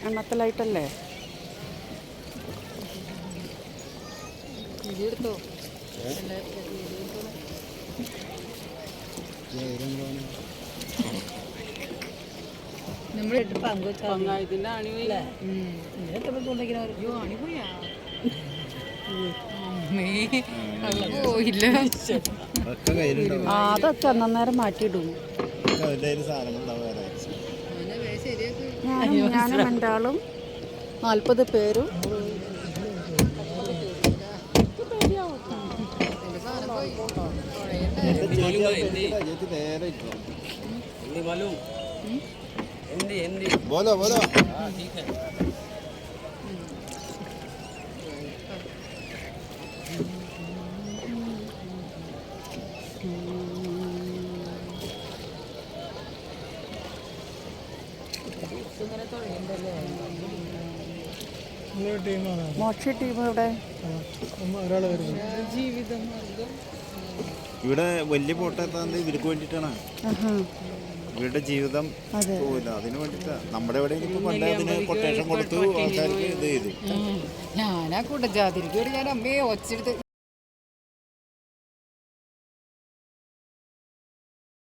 എണ്ണത്തിലായിട്ടല്ലേ? പങ്കായത്തിൻ്റെ അണി അതൊക്കെ അന്നേരം മാറ്റിയിടും. ഞാനും എൻ്റെ ആളും 40 പേരും. बोलो बोलो ठीक है മോക്ഷി ടീം ഇവിടെ ഇവിടെ വലിയ പോട്ടെത്താണ്ട് ഇവർക്ക് വേണ്ടിയിട്ടാണ്. ഇവരുടെ ജീവിതം പോവില്ല, അതിന് വേണ്ടിയിട്ടാണ്. നമ്മുടെ ഇവിടെ പണ്ട് അതിന് കൊട്ടേഷൻ കൊടുത്തു ആൾക്കാർക്ക് ഇത് ചെയ്തു. ഞാനാ കൂട്ടജാതിരിക്കും ഞാൻ അമ്മയെ ഒച്ചെടുത്ത്